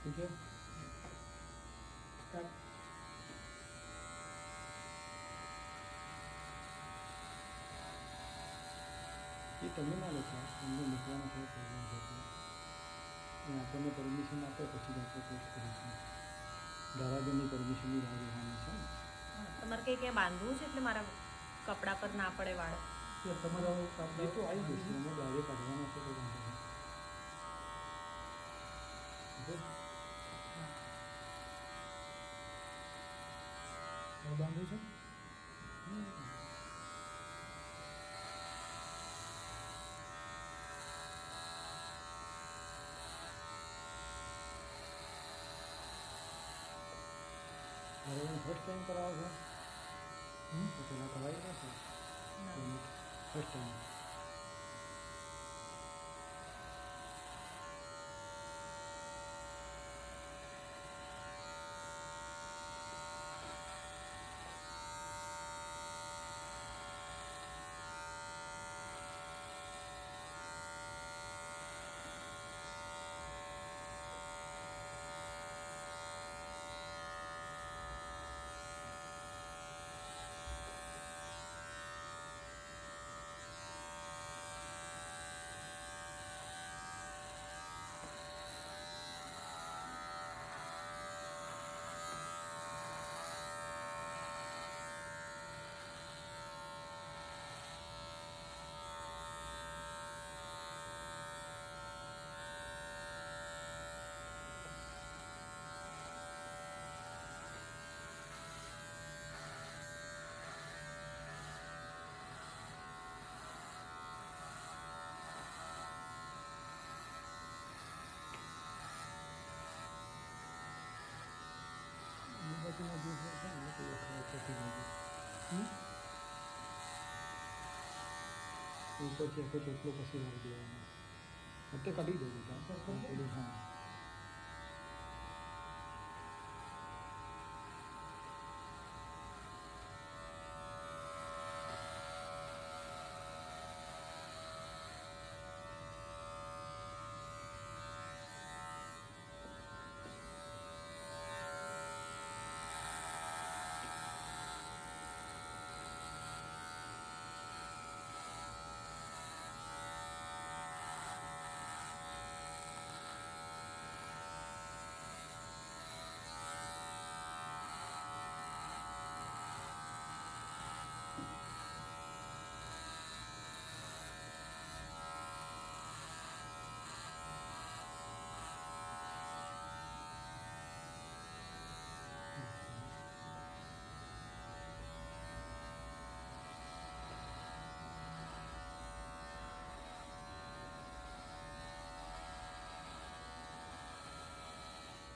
ઠીક છે સ્ટાર્ટ. એ તમે ના લખો, અમને મૂકવાનો થોડો પ્રોબ્લેમ છે એ આપણને પરમિશન આપે પછી જ આપણે પોસ્ટ કરીશું. ધારાબેનની પરમિશનની રાહ જોવાની છે ને. તમારે કંઈ ક્યાં બાંધવું છે એટલે મારા કપડા પર ના પડે વાળ? તમારો એ તો આવી જશે, અમે ડાયરેક્ટ કાઢવાના છે તો વાંધો નહીં. બાંધવું છે. હવે ફર્સ્ટ ટાઈમ કરાવો છો તો પેલા કરાવી નાખો. ફર્સ્ટ ટાઈમ બાજુમાં જે છે ને તે ઉપરથી આખો ચોટલો પછી વાળી દેવાનો. અત્યારે કાઢી દઉં પેલું. હા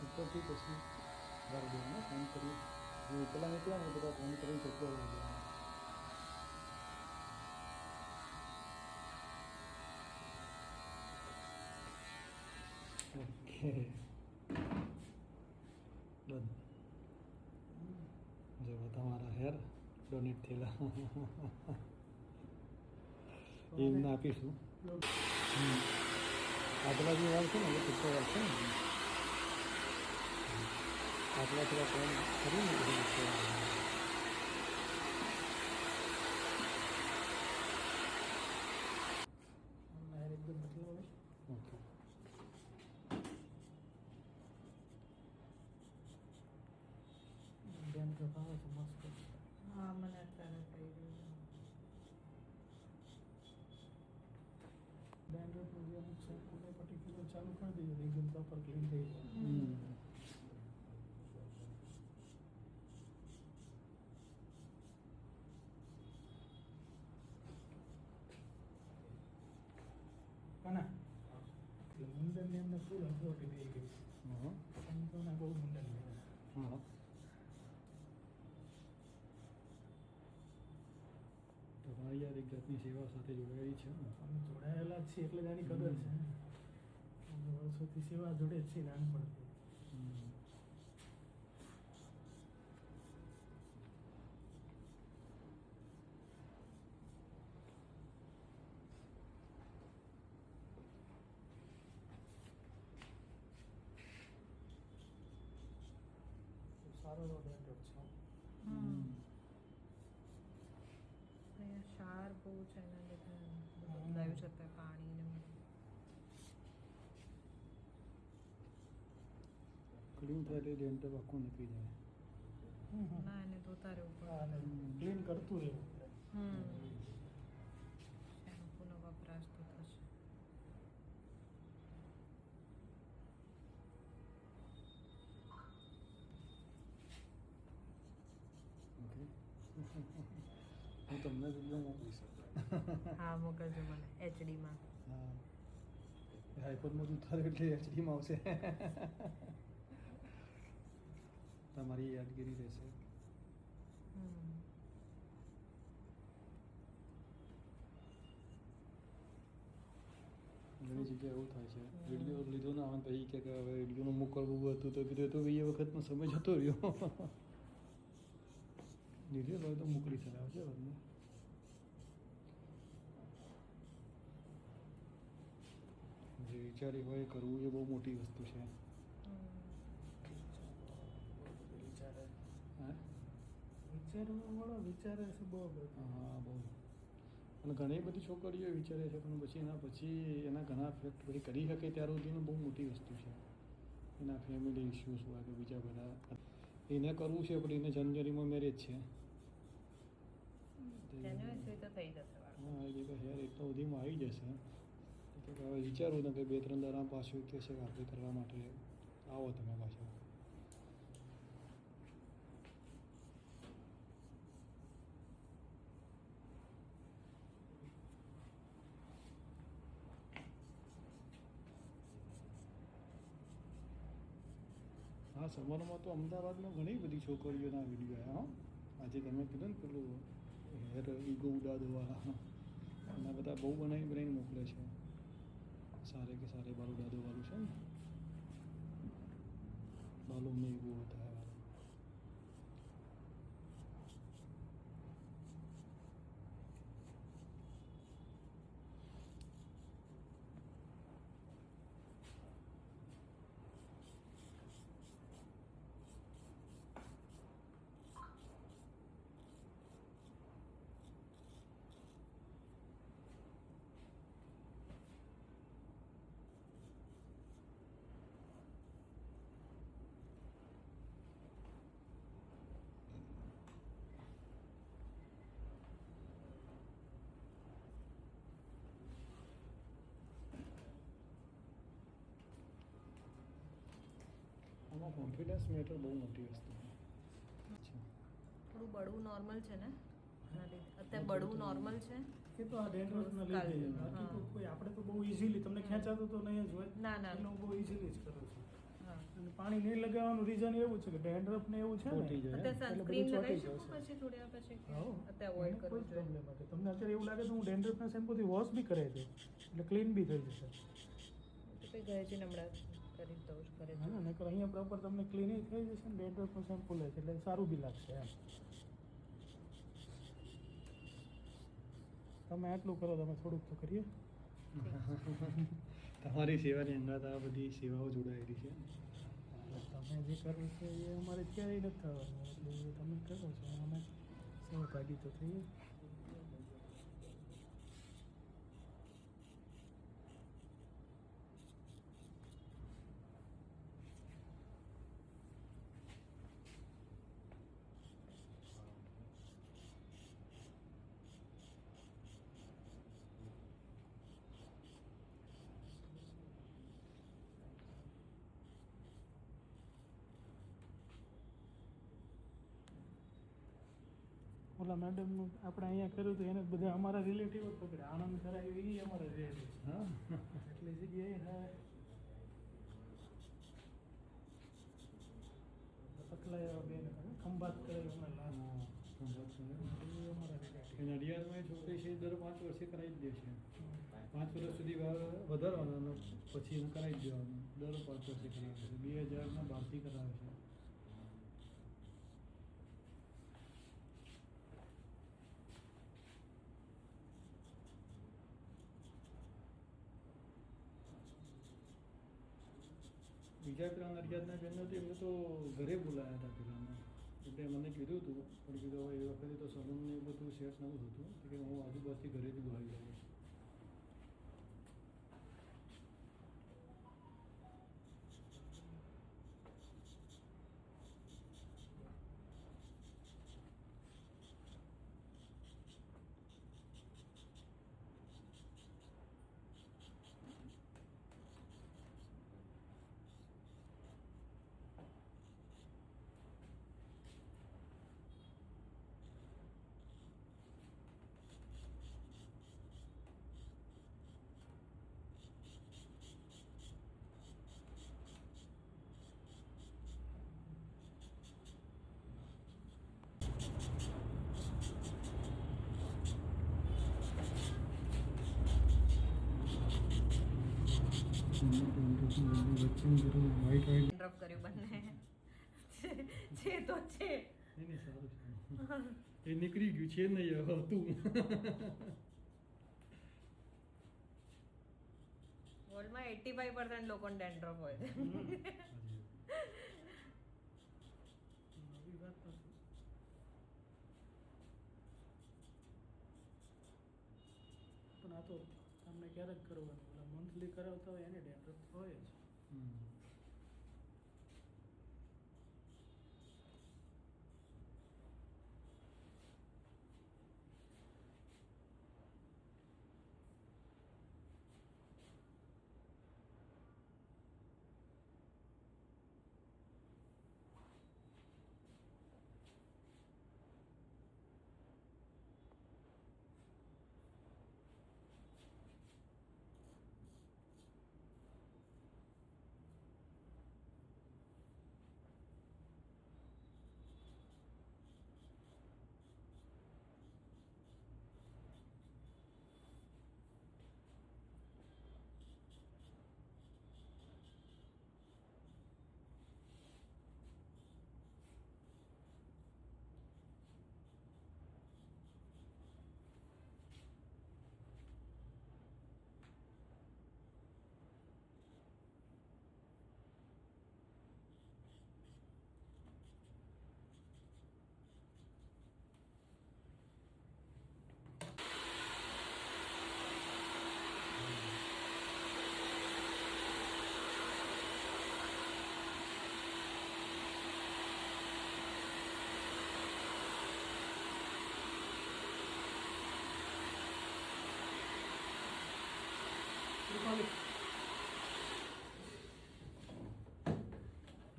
ઉપરથી પછી વાળી દેવાનો. ફોન કરી જે પેલા નીકળ્યા ને બધા ફોન કરીને ચોટલો વાળી દેવાનો. Okay done. જો તમારા હેર ડોનેટ થયેલા એમને આપીશું. આગલા જે વાળ છે ને એ ટૂંકો વાળ છે ને આગલા થોડા કોમ કરીને એકદમ બદલાવ. ઓકે બેન પ્રભાવ છે મસ્ત. હા, મને અત્યારે થઈ ગયું. બેન્ડ્રોડ પ્રોગ્રામ છે કોઈ પર્ટિક્યુલર ચાલુ કરી દઈએ એકદમ પ્રોપર ક્લીન થઈ જાય. કોના એટલે મુંડનની એમને ફૂલ અથોરિટી થઈ ગઈ. સંતોને બહુ મુંડન કર્યા. તો ભાઈ યાર એક જાતની સેવા સાથે જોડાયેલી છે ને. અમે જોડાયેલા જ છીએ એટલે જ આની કદર છે. વર્ષોથી સેવા જોડે જ છે નાનપણથી. સારો એવો ડેન્ડ્રફ છે. અહીંયા ક્ષાર બહુ છે એના લીધે બદલાયું છે અત્યારે પાણી ને બધું. ક્લીન થાય એટલે ડેન્ટર આખું નીકળી જાય. ના એને ધોતા રહેવું પડે. હા, અને ક્લીન કરતું રહેવું પડે. શેમ્પૂનો વપરાશ તો થશે. ઓકે. હું તમને વિડીયો મોકલીશ. હા મોકલજો મને એચડીમાં. હા, આઈફોનમાં ઉતાર્યું એટલે એચડીમાં આવશે. તમારી યાદગીરી રહેશે. ઘણી જગ્યાએ એવું થાય છે, વિડીયો લીધો ના આવે પછી કે હવે વિડીયોનું મોકલવું હતું તો કીધું તો એ વખતનો સમય જતો રહ્યો. વિડીયો હોય તો મોકલી શકાય છે તમને. જે વિચારી હોય કરવું એ બહુ મોટી વસ્તુ છે. વિચારે હા વિચારવાવાળો વિચારે છે બહુ બધું. હા બહુ. અને ઘણી બધી છોકરીઓ વિચારે છે પણ પછી એના ઘણા ફેક્ટ પછી કરી શકે ત્યાર સુધીનું બહુ મોટી વસ્તુ છે. એના ફેમિલી ઇસ્યુઝ હોય કે બીજા બધા એને કરવું છે પણ એને જાન્યુઆરીમાં મેરેજ છે. જાન્યુઆરી સુધી તો થઈ જશે વાળ. હા એ કે યાર એટલો સુધીમાં આવી જશે તો હવે વિચારું ને કે 2-3 દાડા પાછું કે છે આપણે કરવા માટે આવો તમે પાછા. હા સમરમાં તો અમદાવાદમાં ઘણી બધી છોકરીઓના વિડીયો આવ્યા. હા આજે તમે કીધું ને પેલું હેર ઈગો ઉડાદોવાળા એના બધા બહુ બનાવીને મોકલે છે. સારે કે સારે બાલ ઉડાદોવાળું છે ને बालों में वो होता है वाला. આમાં કોન્ફિડન્સ મેટર બહુ મોટી વસ્તુ છે. થોડું બળવું નોર્મલ છે ને એના લીધે અત્યારે બળવું નોર્મલ છે. એ તો આ ડેન્ડ્રફના લીધે બાકી તો કોઈ આપણે તો બહુ ઇઝીલી તમને ખેંચાતું તો નહીં જ હોય. ના ના એટલે હું બહુ ઇઝીલી જ કરું છું. હા અને પાણી નહીં લગાવવાનું રીઝન એવું છે કે ડેન્ડ્રફ ને એવું છે ચોંટી ને જાય. અત્યારે એટલે સનસ્ક્રીન બધું લગાવી ચોંટી શકું જશે. પછી થોડી વાર પછી કે હા, અત્યારે અવોઇડ એનો કરવું કોઈ જોઈએ. પ્રોબ્લેમ નથી. તમને અત્યારે એવું લાગે તો હું ડેન્ડ્રફના શેમ્પૂથી વોશ બી કરાવી દઉં એટલે ક્લીન બી થઈ જશે. તો કંઈ ગયે છે હમણાં કરી દઉં જ કરે હા ને નકર અહીંયા પ્રોપર તમને ક્લીન થઈ જશે ને ડેન્ડ્રફનું શેમ્પૂ લે છે એટલે સારું બી લાગશે એમ. તમે આટલું કરો તમે થોડુંક તો કરીએ. તમારી સેવાની અંગાત આ બધી સેવાઓ જોડાયેલી છે. તમે જે કરો છો એ અમારે ક્યારેય નથી થવાનું એટલે એ તમે કરો છો અમે સહભાગી તો થઈએ. ઓલા મેડમનું આપણે અહીંયા કર્યું હતું એને બધા અમારા રિલેટિવ જ પકડે. આનંદ કરાયું એ અમારા રિલેટિવ છે. હા એટલી જગ્યાએ હા પકલાયા બેન ખંભાત કરાયું હમણાં લાસ્ટ એ અમારા રિલેટિવ. નડિયાદમાં એ છોકરી છે દર 5 વર્ષે કરાવી જ દે છે. 5 વર્ષ સુધી વધારવાના અને પછી એને કરાવી જ દેવાનું. દર 5 વર્ષે કરાવે છે. 2000 12થી કરાવે છે. બીજા પેલા નડિયાદના બેન હતી એમને તો ઘરે બોલાયા હતા પેલામાં, એટલે મને કીધું હતું, પણ કીધું હવે એ વખતે તો સલૂનને એ બધું સેટ નહોતું થતું, તો કે હું આજુબાજુથી ઘરેથી બોલાવી લઉં. વ્હાઈટ ડ્રોપ કર્યું બંને છે તો છે. નહીં સારું છે, એ નીકળી ગયું છે નહીં હવે તું. વર્લ્ડમાં 85% લોકોને ડેન્ડ્રફ હોય છે. નવી વાત નથી. પણ આ તો તમને ક્યારેક કરવાનું, ઓલા મંથલી કરાવતા હોય એને ડેન્ડ્રફ હોય જ.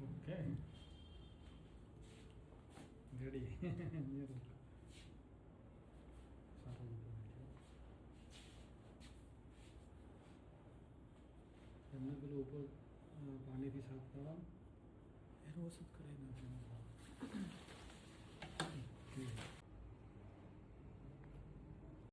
Okay ready. સારું એમને પેલું ઉપર પાણીથી સાફ કરવાનું એનો ઓછું જ કરાવી નાખે.